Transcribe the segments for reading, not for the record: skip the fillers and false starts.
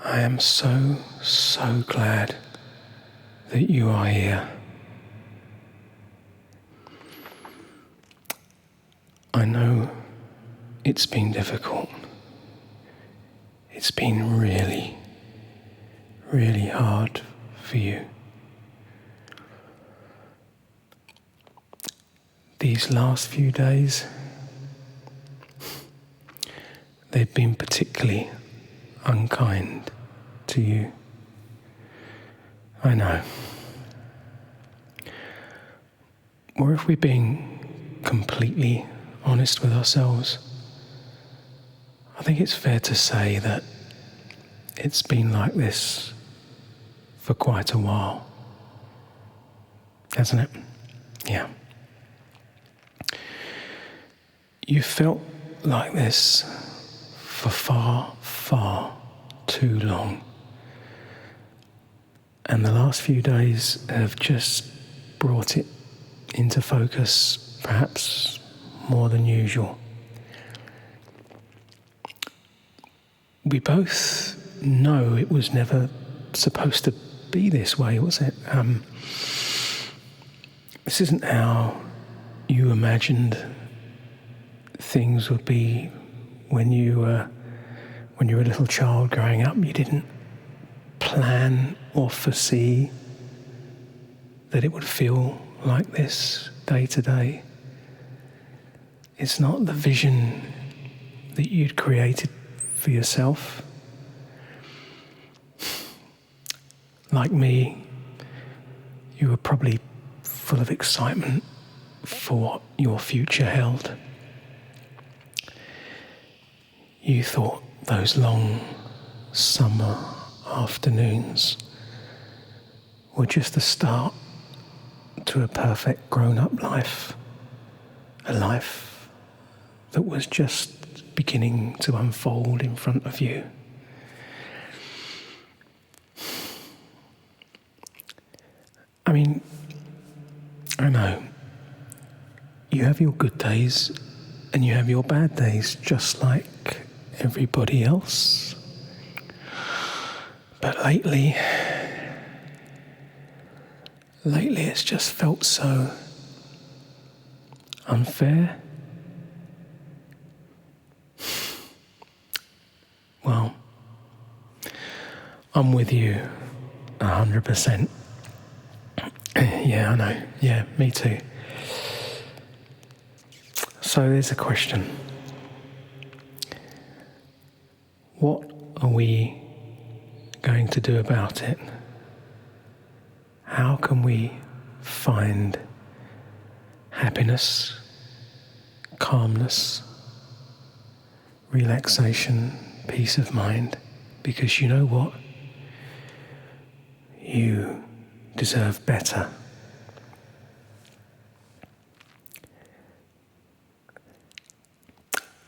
I am so, so glad that you are here. I know it's been difficult. It's been really, really hard for you. These last few days, they've been particularly unkind to you. I know. Or if we're being completely honest with ourselves, I think it's fair to say that it's been like this for quite a while, hasn't it? Yeah. You felt like this for far, far too long. And the last few days have just brought it into focus, perhaps more than usual. We both know it was never supposed to be this way, was it? This isn't how you imagined things would be when you were a little child growing up. You didn't plan or foresee that it would feel like this day to day. It's not the vision that you'd created for yourself. Like me, you were probably full of excitement for what your future held. You thought those long summer afternoons were just the start to a perfect grown-up life, a life that was just beginning to unfold in front of you. I mean, I know, you have your good days and you have your bad days, just like everybody else. But lately it's just felt so unfair. Well, I'm with you 100%. Yeah, I know. Yeah, me too. So there's a question. What are we going to do about it? How can we find happiness, calmness, relaxation, peace of mind? Because you know what? You deserve better.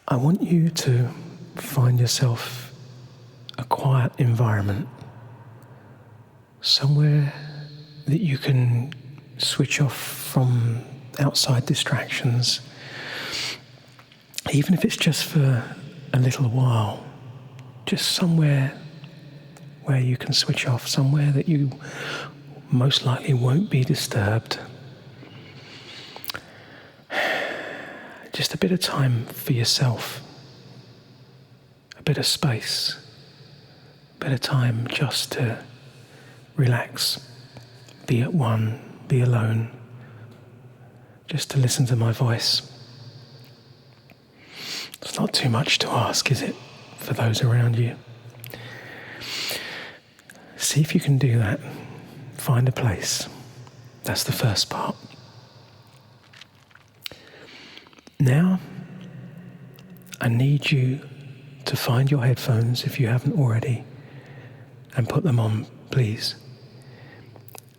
I want you to find yourself a quiet environment, somewhere that you can switch off from outside distractions, even if it's just for a little while, just somewhere where you can switch off, somewhere that you most likely won't be disturbed. Just a bit of time for yourself, a bit of space, a bit of time just to relax, be at one, be alone, just to listen to my voice. It's not too much to ask, is it, for those around you? See if you can do that. Find a place. That's the first part. Now, I need you to find your headphones, if you haven't already, and put them on, please.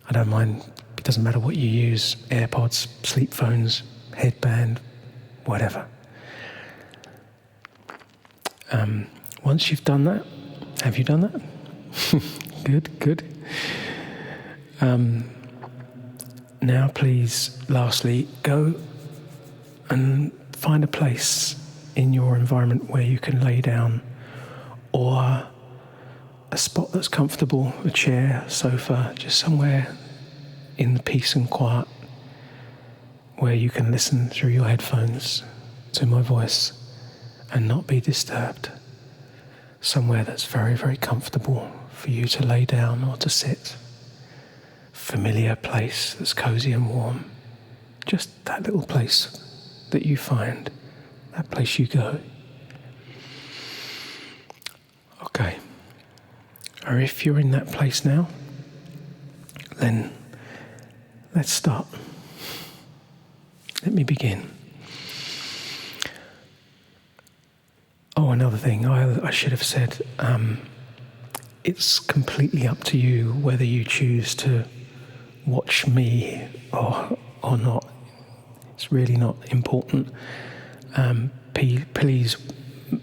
I don't mind, it doesn't matter what you use, AirPods, sleep phones, headband, whatever. Once you've done that, have you done that? Good. Now please, lastly, go and find a place in your environment where you can lay down or a spot that's comfortable, a chair, sofa, just somewhere in the peace and quiet where you can listen through your headphones to my voice and not be disturbed. Somewhere that's very, very comfortable for you to lay down or to sit. Familiar place that's cozy and warm. Just that little place that you find, that place you go. Okay. Or if you're in that place now, then let's start. Let me begin. Oh, another thing I should have said, it's completely up to you whether you choose to watch me or not. It's really not important. Please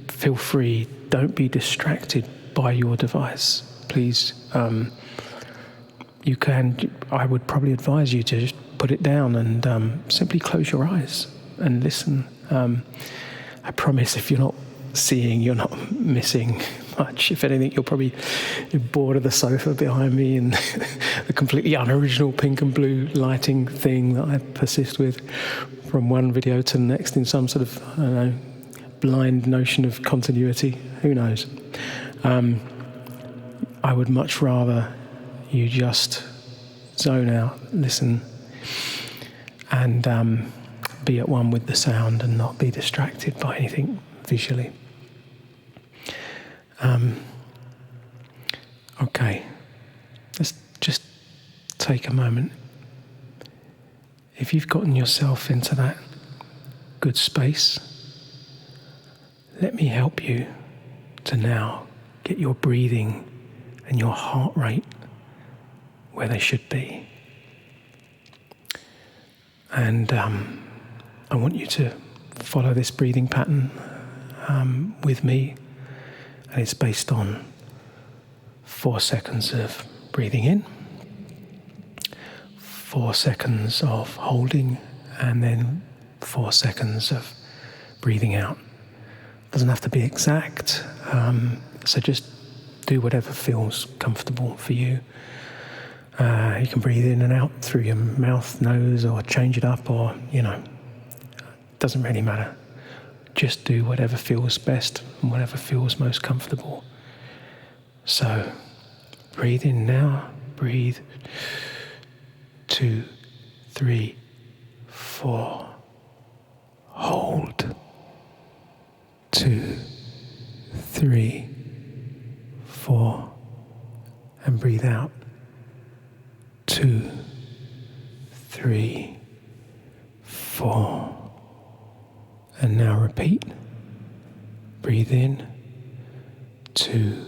feel free. Don't be distracted by your device. Please, I would probably advise you to just put it down and simply close your eyes and listen. I promise if you're not seeing, you're not missing much. If anything, you're bored of the sofa behind me and the completely unoriginal pink and blue lighting thing that I persist with from one video to the next in some sort of, I don't know, blind notion of continuity. Who knows? I would much rather you just zone out, listen, and be at one with the sound and not be distracted by anything visually. Okay, let's just take a moment. If you've gotten yourself into that good space, let me help you to now get your breathing and your heart rate where they should be. And I want you to follow this breathing pattern with me. And it's based on 4 seconds of breathing in, 4 seconds of holding, and then 4 seconds of breathing out. Doesn't have to be exact, so just do whatever feels comfortable for you. You can breathe in and out through your mouth, nose, or change it up, or, doesn't really matter. Just do whatever feels best and whatever feels most comfortable. So, breathe in now, breathe. 2, 3, 4. Hold. 2, 3, 4. And breathe out. 2, 3, 4. And now repeat. Breathe in. 2,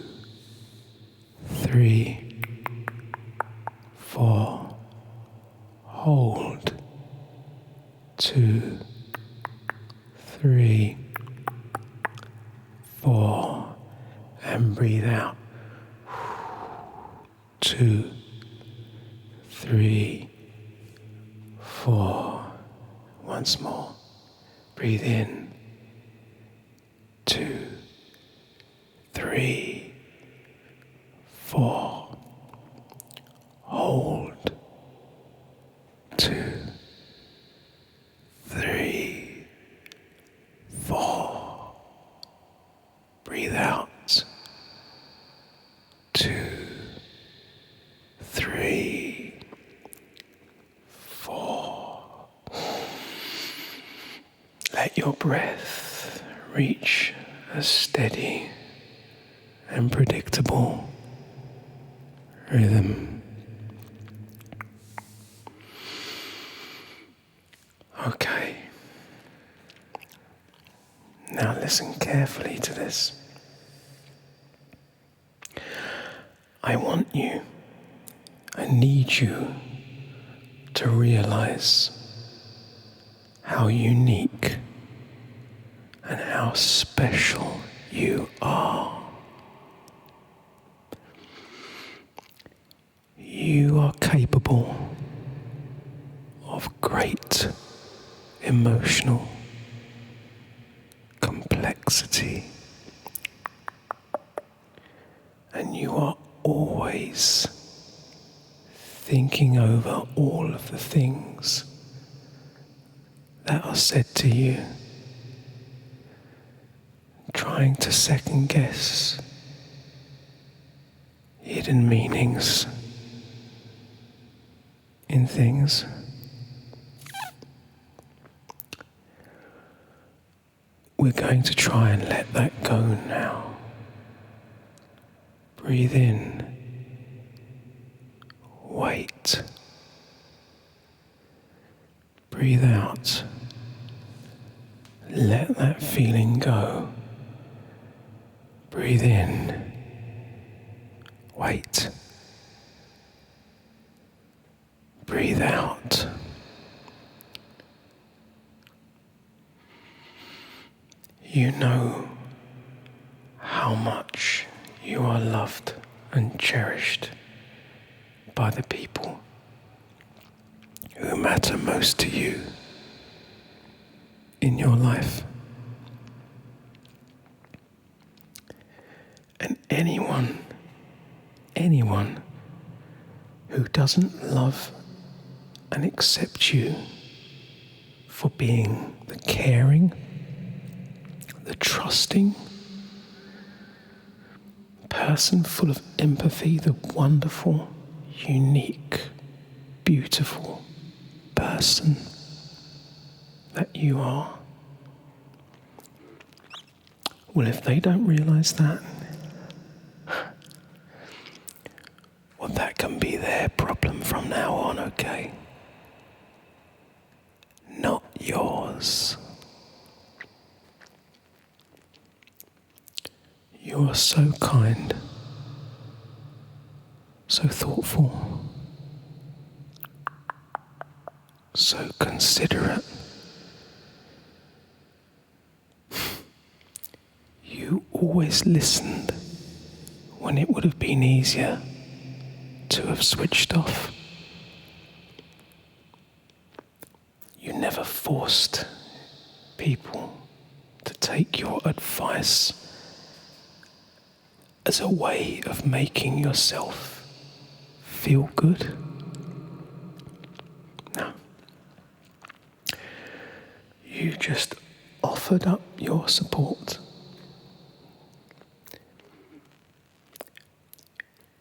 3, 4. Hold. 2, 3, 4. And breathe out. 2, 3, 4. Once more. Breathe in. 2, 3, 4. Hold. 2, 3, 4. Breathe out. 2, 3, 4. Let your breath reach a steady and predictable rhythm. Okay. Now listen carefully to this. I need you to realize how unique and how special you are. You are capable of great emotional complexity, and when you are always thinking over all of the things that are said to you, trying to second guess hidden meanings in things. We're going to try and let that go now. Breathe in. Wait. Breathe out. Let that feeling go. Breathe in. Wait. Breathe out. You know how much you are loved and cherished by the people who matter most to you in your life. And anyone who doesn't love and accept you for being the caring, the trusting person full of empathy, the wonderful, unique, beautiful person that you are. Well, if they don't realise that, well, that can be their problem from now on, okay? Not yours. You are so kind, so thoughtful, so considerate. You always listened when it would have been easier to have switched off. You never forced people to take your advice as a way of making yourself feel good. No. You just offered up your support.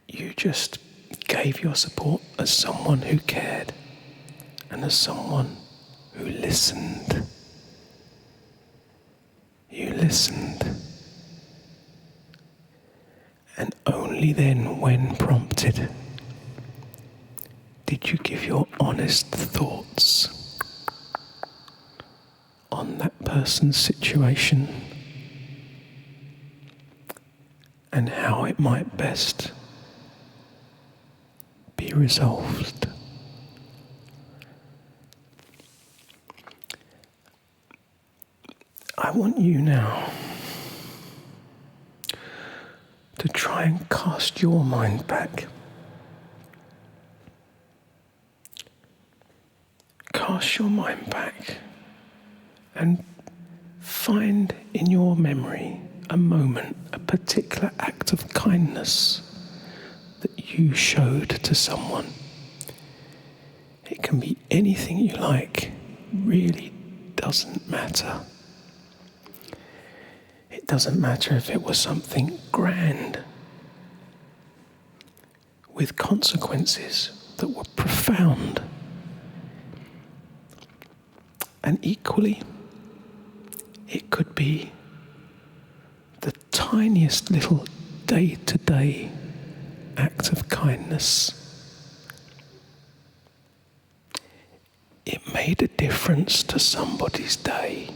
You just gave your support as someone who cared and as someone who listened. You listened. And only then, when prompted, did you give your honest thoughts on that person's situation and how it might best be resolved. I want you now to try and cast your mind back. Cast your mind back and find in your memory a moment, a particular act of kindness that you showed to someone. It can be anything you like, really doesn't matter. It doesn't matter if it was something grand with consequences that were profound. And equally, it could be the tiniest little day-to-day act of kindness. It made a difference to somebody's day.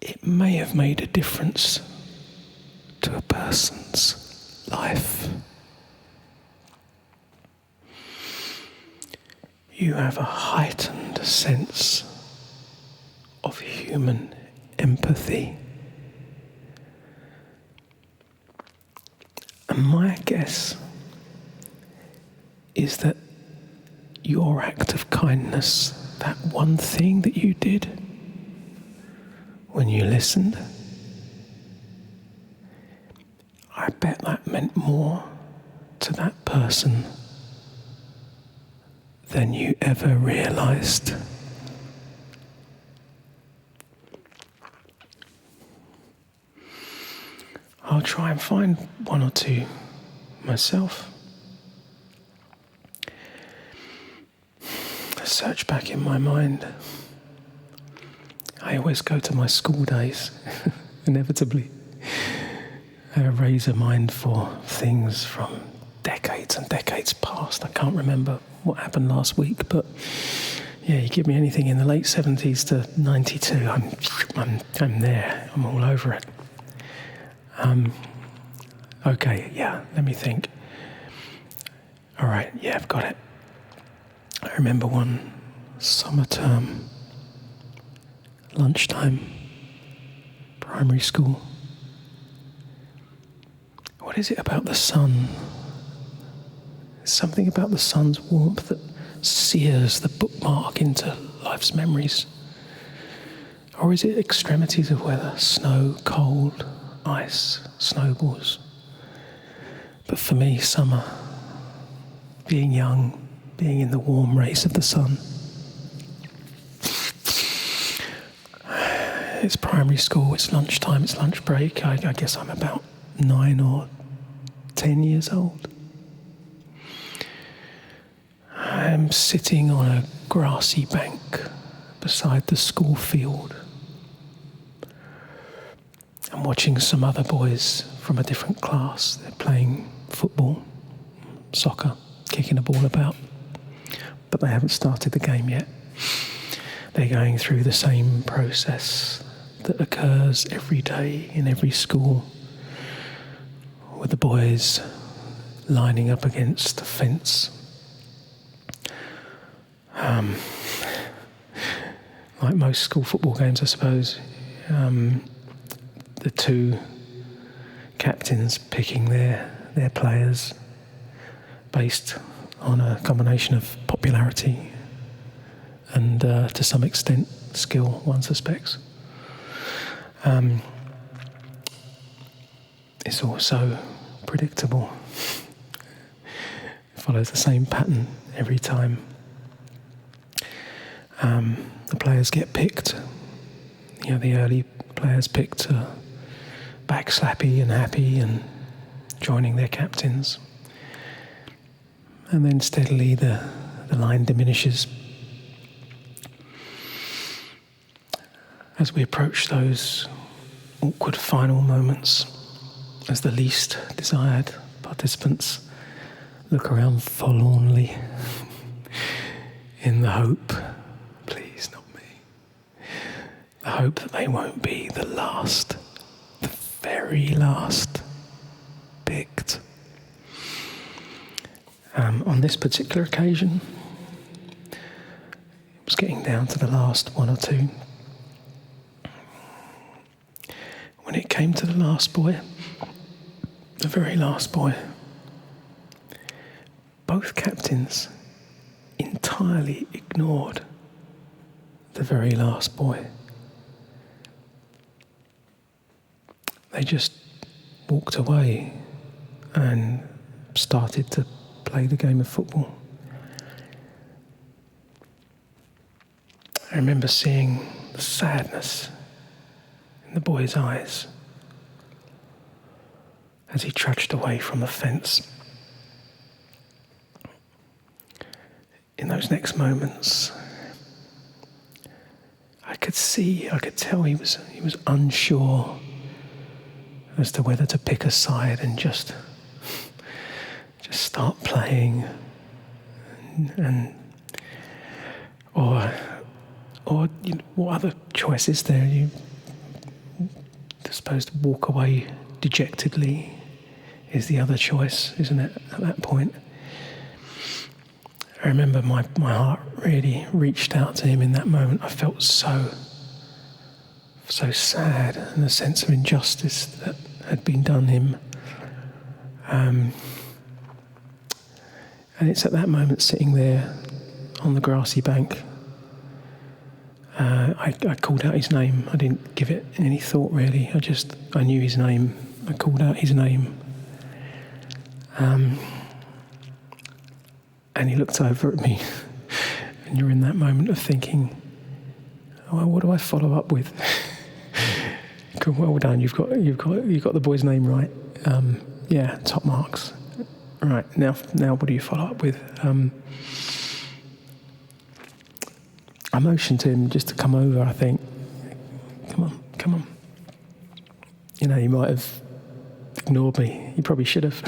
It may have made a difference to a person's life. You have a heightened sense of human empathy. And my guess is that your act of kindness, that one thing that you did when you listened, bet that meant more to that person than you ever realised. I'll try and find one or two myself. Search back in my mind. I always go to my school days, inevitably. I raise a mind for things from decades and decades past. I can't remember what happened last week, but yeah, you give me anything in the late 70s to 92, I'm there. I'm all over it. Okay, yeah, let me think. All right, yeah, I've got it. I remember one summer term, lunchtime, primary school. What is it about the sun? Something about the sun's warmth that sears the bookmark into life's memories. Or is it extremities of weather? Snow, cold, ice, snowballs. But for me, summer, being young, being in the warm rays of the sun. It's primary school, it's lunchtime, it's lunch break. I guess I'm about 9 or 10 years old. I'm sitting on a grassy bank beside the school field. I'm watching some other boys from a different class. They're playing football, soccer, kicking a ball about. But they haven't started the game yet. They're going through the same process that occurs every day in every school, with the boys lining up against the fence. Like most school football games, I suppose, the two captains picking their players based on a combination of popularity and, to some extent, skill, one suspects. It's also predictable. It follows the same pattern every time. The players get picked. The early players picked backslappy and happy and joining their captains. And then steadily the line diminishes. As we approach those awkward final moments, as the least desired participants look around forlornly in the hope, please not me, the hope that they won't be the last, the very last picked. On this particular occasion, it was getting down to the last one or two. When it came to the last boy, the very last boy, both captains entirely ignored the very last boy. They just walked away and started to play the game of football. I remember seeing the sadness in the boy's eyes as he trudged away from the fence. In those next moments, I could tell he was unsure as to whether to pick a side and just start playing, or what other choice is there? You supposed to walk away dejectedly is the other choice, isn't it, at that point? I remember my heart really reached out to him in that moment. I felt so sad, and a sense of injustice that had been done him. And it's at that moment, sitting there on the grassy bank, I called out his name. I didn't give it any thought, really. I knew his name. I called out his name. And he looked over at me, and you're in that moment of thinking, oh, what do I follow up with? Well done, you've got the boy's name right. Yeah, top marks. Right, now what do you follow up with? I motioned to him just to come over, I think. Come on. You know, he might have ignored me. He probably should have.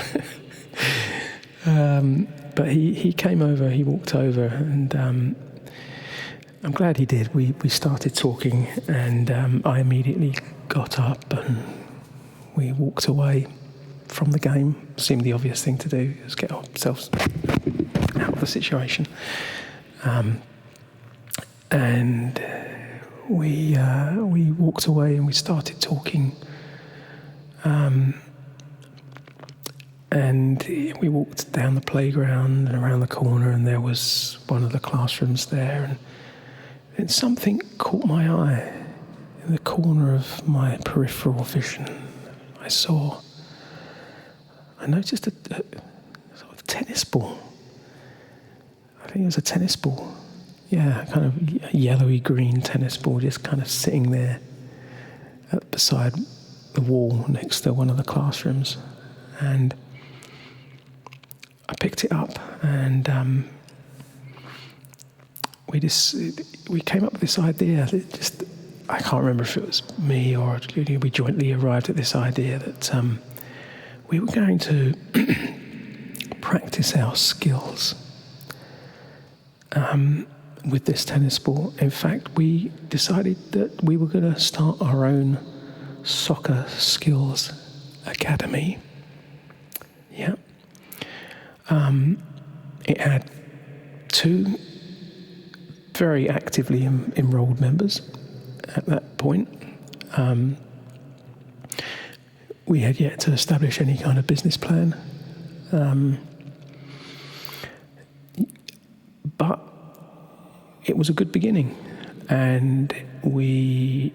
But he came over, he walked over, and I'm glad he did. We started talking, and I immediately got up and we walked away from the game. Seemed the obvious thing to do, is get ourselves out of the situation. And we walked away and we started talking. And we walked down the playground and around the corner, and there was one of the classrooms there, and then something caught my eye. In the corner of my peripheral vision, I noticed a sort of tennis ball. I think it was a tennis ball. Yeah, kind of a yellowy green tennis ball, just kind of sitting there beside the wall next to one of the classrooms. And I picked it up, and we came up with this idea that I can't remember if it was me or we jointly arrived at this idea that we were going to practice our skills with this tennis ball. In fact, we decided that we were going to start our own soccer skills academy. Yeah. It had 2 very actively enrolled members at that point. We had yet to establish any kind of business plan. But it was a good beginning, and we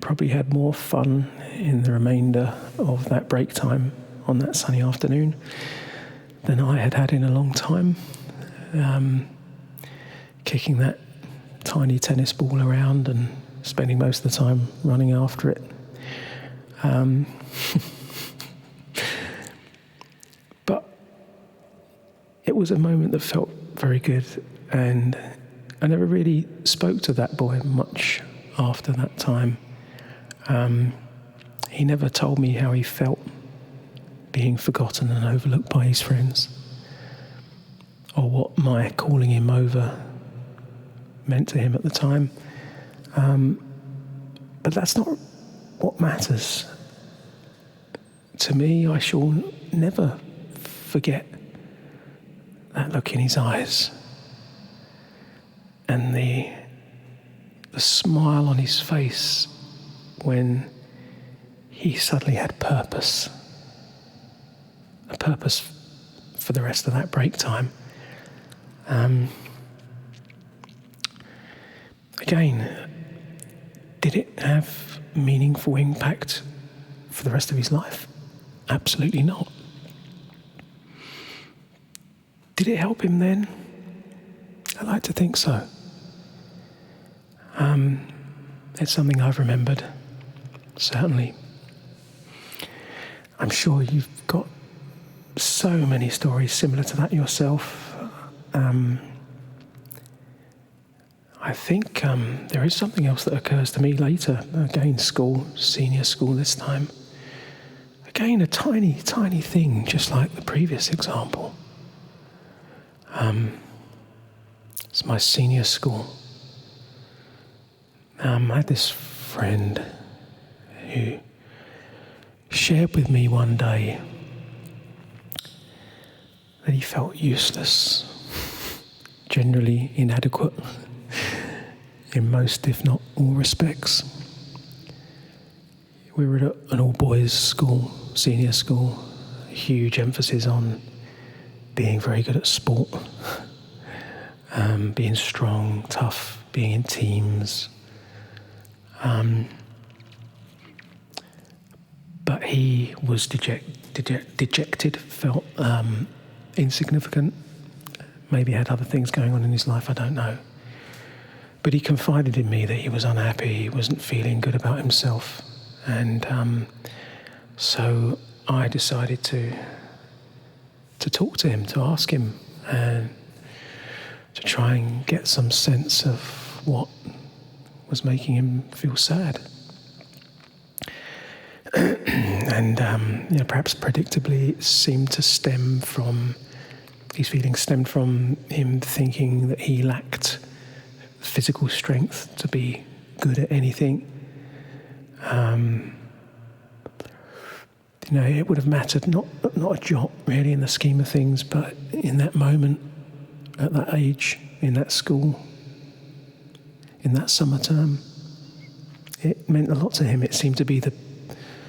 probably had more fun in the remainder of that break time on that sunny afternoon than I had in a long time, kicking that tiny tennis ball around and spending most of the time running after it. But it was a moment that felt very good, and I never really spoke to that boy much after that time. He never told me how he felt being forgotten and overlooked by his friends, or what my calling him over meant to him at the time. But that's not what matters. To me, I shall never forget that look in his eyes and the smile on his face when he suddenly had purpose. A purpose for the rest of that break time. Again, did it have meaningful impact for the rest of his life? Absolutely not. Did it help him then? I like to think so. It's something I've remembered, certainly. I'm sure you've got so many stories similar to that yourself. I think there is something else that occurs to me later. Again, school, senior school this time. Again, a tiny, tiny thing, just like the previous example. It's my senior school. I had this friend who shared with me one day that he felt useless, generally inadequate in most, if not all, respects. We were at an all-boys school, senior school, a huge emphasis on being very good at sport, being strong, tough, being in teams. But he was dejected, felt insignificant, maybe had other things going on in his life, I don't know. But he confided in me that he was unhappy, he wasn't feeling good about himself. And so I decided to talk to him, to ask him, and to try and get some sense of what was making him feel sad. And perhaps predictably, it seemed to stem from, these feelings stemmed from him thinking that he lacked physical strength to be good at anything. It would have mattered not a jot really in the scheme of things, but in that moment, at that age, in that school, in that summer term, it meant a lot to him. It seemed to be the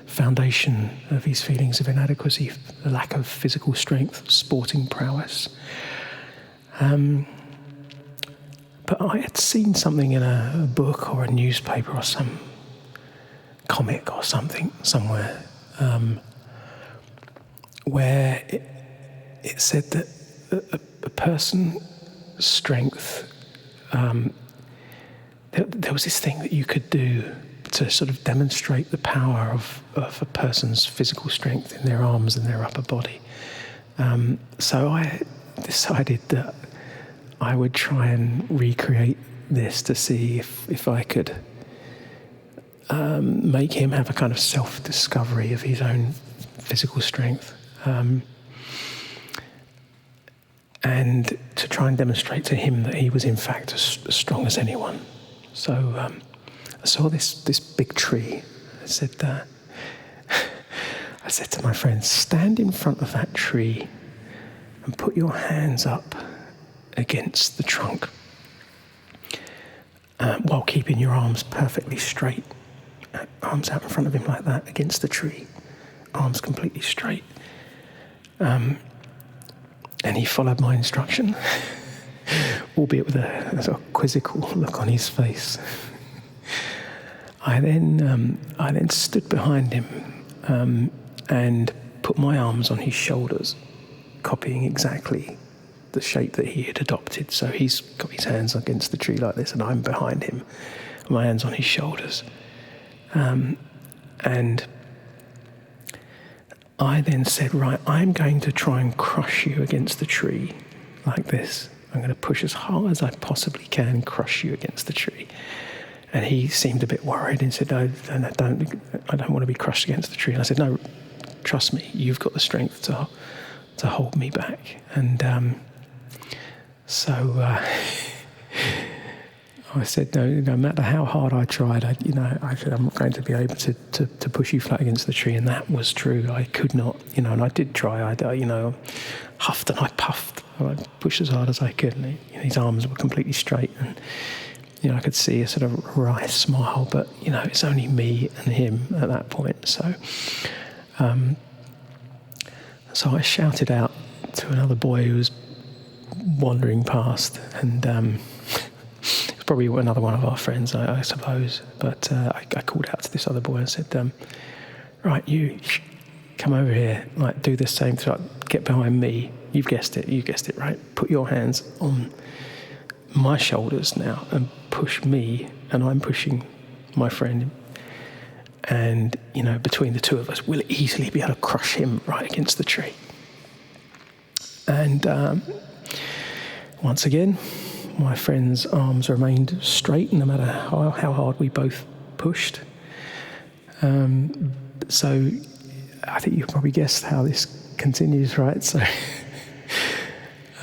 foundation of his feelings of inadequacy, the lack of physical strength, sporting prowess. But I had seen something in a book or a newspaper or some comic or something somewhere where it said that a person's strength, there was this thing that you could do to sort of demonstrate the power of a person's physical strength in their arms and their upper body. So I decided that I would try and recreate this to see if I could make him have a kind of self-discovery of his own physical strength. And to try and demonstrate to him that he was in fact as strong as anyone. So I saw this big tree. I said to my friend, stand in front of that tree and put your hands up against the trunk while keeping your arms perfectly straight. Arms out in front of him like that against the tree. Arms completely straight. And he followed my instruction, albeit with a sort of quizzical look on his face. I then stood behind him and put my arms on his shoulders, copying exactly the shape that he had adopted. So he's got his hands against the tree like this, and I'm behind him, my hands on his shoulders. And I then said, right, I'm going to try and crush you against the tree like this. I'm going to push as hard as I possibly can and crush you against the tree. And he seemed a bit worried and said, no, I don't want to be crushed against the tree. And I said, no, trust me, you've got the strength to hold me back. And so I said, no matter how hard I tried, I said, I'm not going to be able to push you flat against the tree. And that was true. I could not, and I did try. I huffed and I puffed. I pushed as hard as I could. And his arms were completely straight. And, I could see a sort of wry smile. But, it's only me and him at that point. So I shouted out to another boy who was wandering past. And probably another one of our friends, I suppose. But I called out to this other boy and said, right, you come over here, like do the same thing, get behind me. You've guessed it, right? Put your hands on my shoulders now and push me, and I'm pushing my friend. And, between the two of us, we'll easily be able to crush him right against the tree. And once again, my friend's arms remained straight no matter how hard we both pushed. So I think you probably guessed how this continues, right? So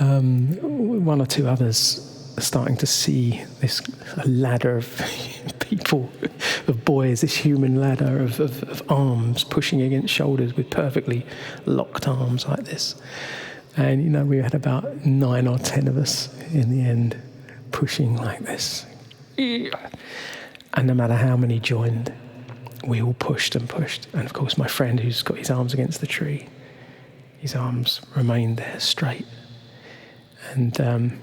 one or two others are starting to see this ladder of people, of boys, this human ladder of arms pushing against shoulders with perfectly locked arms like this. And, we had about 9 or 10 of us in the end pushing like this. And no matter how many joined, we all pushed and pushed. And, of course, my friend who's got his arms against the tree, his arms remained there straight. And,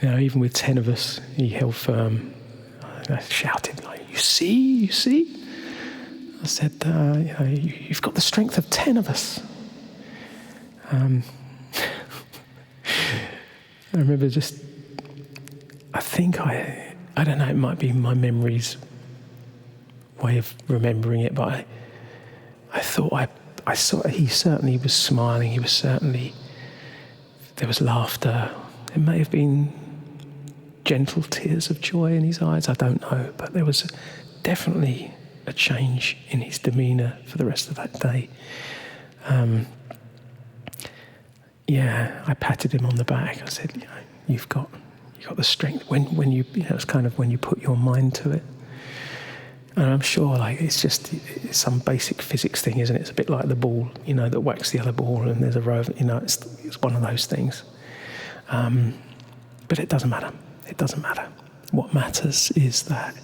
even with 10 of us, he held firm. I shouted, like, you see? I said, you've got the strength of 10 of us. I remember I don't know, it might be my memory's way of remembering it, but I thought I saw he certainly was smiling. There was laughter. It may have been gentle tears of joy in his eyes, I don't know, but there was definitely a change in his demeanour for the rest of that day. I patted him on the back. I said, you've got the strength when you it's kind of when you put your mind to it. And I'm sure it's some basic physics thing, isn't it? It's a bit like the ball, that whacks the other ball and there's a row of, it's one of those things. But it doesn't matter. It doesn't matter. What matters is that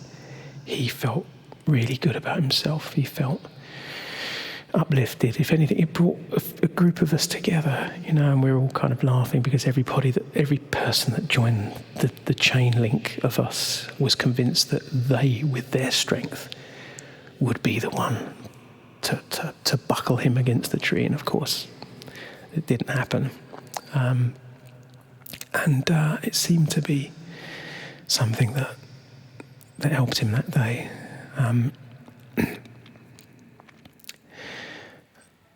he felt really good about himself. He felt uplifted. If anything, it brought a group of us together, and we were all kind of laughing because every person that joined the chain link of us was convinced that they, with their strength, would be the one to buckle him against the tree. And of course, it didn't happen. And it seemed to be something that helped him that day.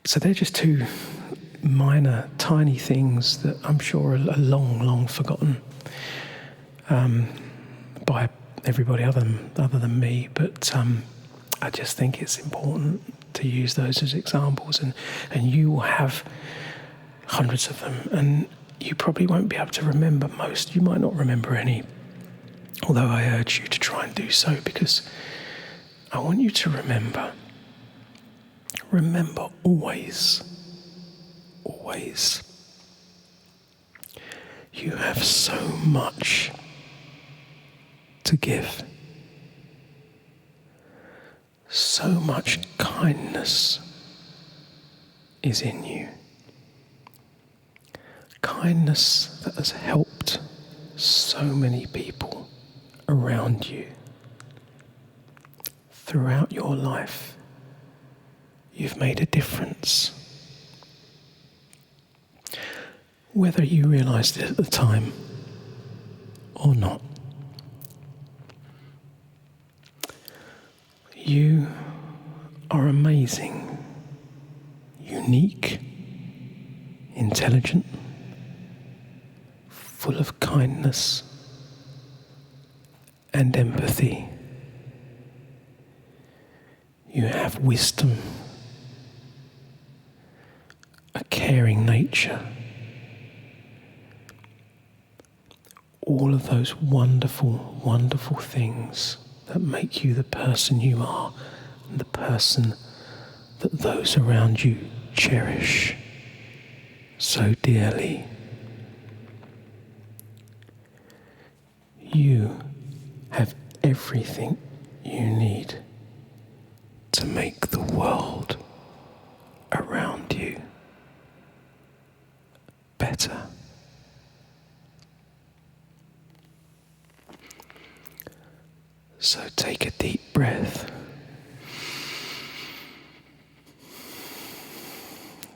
So they're just two minor, tiny things that I'm sure are long, long forgotten by everybody other than me. But I just think it's important to use those as examples, and you will have hundreds of them, and you probably won't be able to remember most. You might not remember any, although I urge you to try and do so, because I want you to remember always, you have so much to give. So much kindness is in you. Kindness that has helped so many people around you throughout your life. You've made a difference. Whether you realised it at the time or not. You are amazing, unique, intelligent, full of kindness and empathy. You have wisdom, a caring nature. All of those wonderful, wonderful things that make you the person you are, and the person that those around you cherish so dearly. You have everything you need to make the world around you better. So take a deep breath.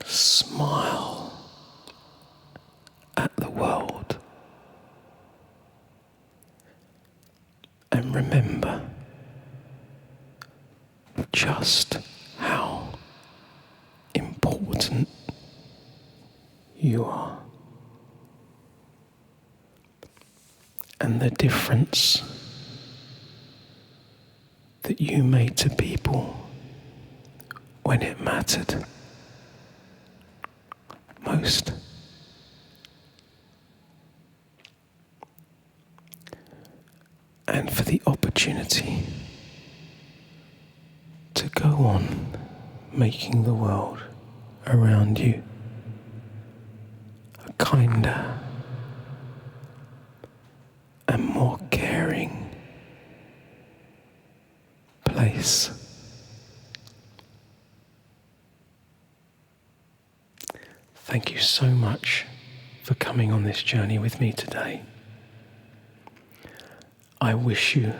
Smile at the world. And remember just how important you are. And the difference that you made to people when it mattered most. And for the opportunity to go on making the world around you a kinder and more caring place. Thank you so much for coming on this journey with me today. I wish you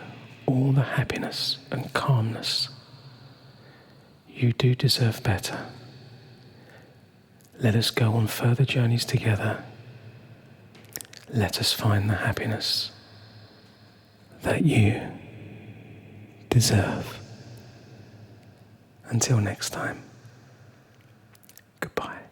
all the happiness and calmness You do deserve better. Let us go on further journeys together. Let us find the happiness that you deserve. Until next time, goodbye.